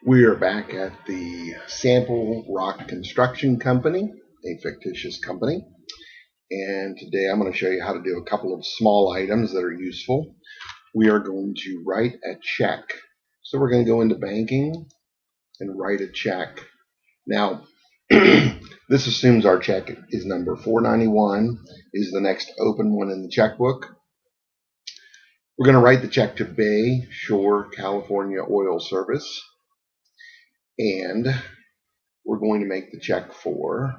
We are back at the Sample Rock Construction Company, a fictitious company, and today I'm going to show you how to do a couple of small items that are useful. We are going to write a check. So we're going to go into banking and write a check. Now, this assumes our check is number 491, is the next open one in the checkbook. We're going to write the check to Bay Shore California Oil Service. And we're going to make the check for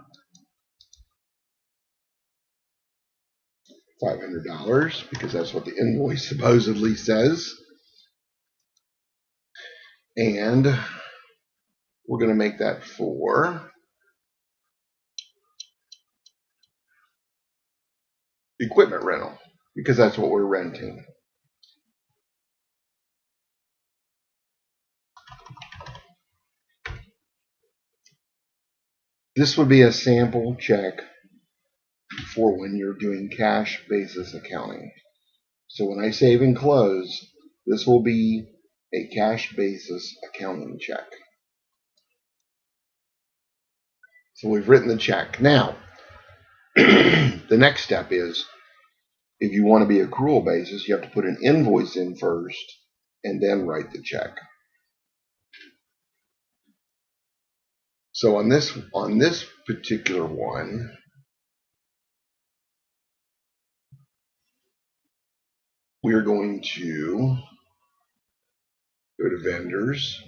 $500 because that's what the invoice supposedly says. And we're going to make that for equipment rental because that's what we're renting. This would be a sample check for when you're doing cash basis accounting. So when I save and close, this will be a cash basis accounting check. So we've written the check. Now, the next step is if you want to be accrual basis, you have to put an invoice in first and then write the check. So on this particular one, we are going to go to vendors.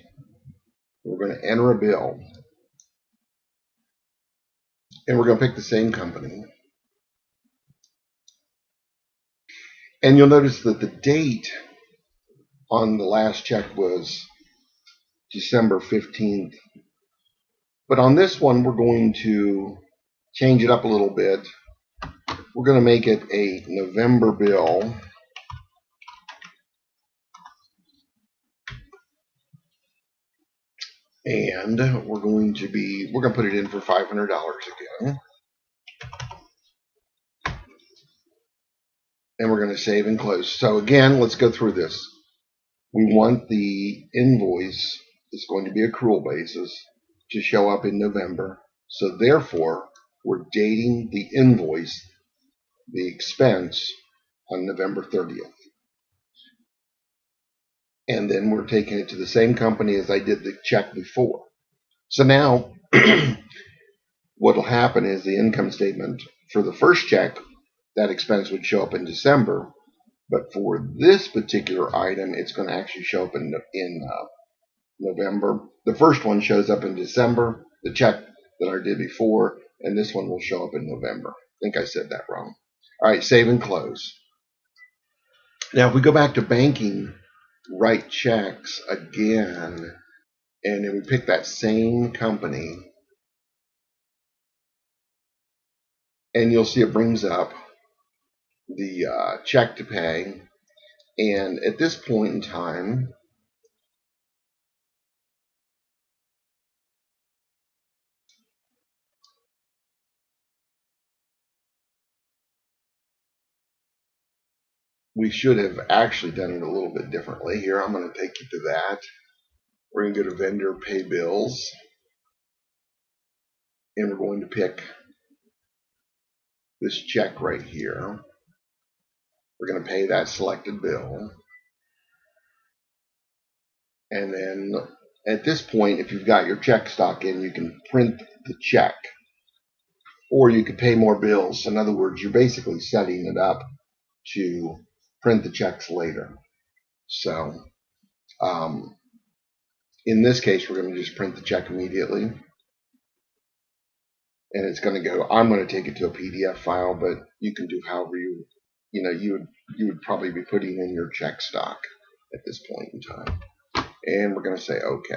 We're going to enter a bill. And we're going to pick the same company. And you'll notice that the date on the last check was December 15th. But on this one, we're going to change it up a little bit. We're going to make it a November bill. And we're going to put it in for $500 again. And we're going to save and close. So again, let's go through this. We want the invoice is going to be accrual basis to show up in November. So therefore, we're dating the invoice, the expense, on November 30th. And then we're taking it to the same company as I did the check before. So now, what will happen is the income statement for the first check, that expense would show up in December. But for this particular item, it's going to actually show up in November. The first one shows up in December, the check that I did before, and this one will show up in November. I think I said that wrong. All right, save and close. Now, if we go back to banking, write checks again, and then we pick that same company, and you'll see it brings up the check to pay. And at this point in time, we should have actually done it a little bit differently. Here, I'm going to take you to that. We're going to go to vendor pay bills, and we're going to pick this check right here. We're going to pay that selected bill. And then at this point, if you've got your check stock in, you can print the check. Or you could pay more bills. In other words, you're basically setting it up to print the checks later. So in this case, we're going to just print the check immediately. And it's going to go, I'm going to take it to a PDF file, but you can do however you would probably be putting in your check stock at this point in time. And we're going to say OK.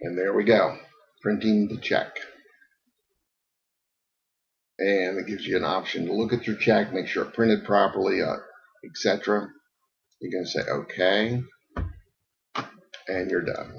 And there we go, printing the check. And it gives you an option to look at your check, make sure it printed properly, etc. You're going to say OK, and you're done.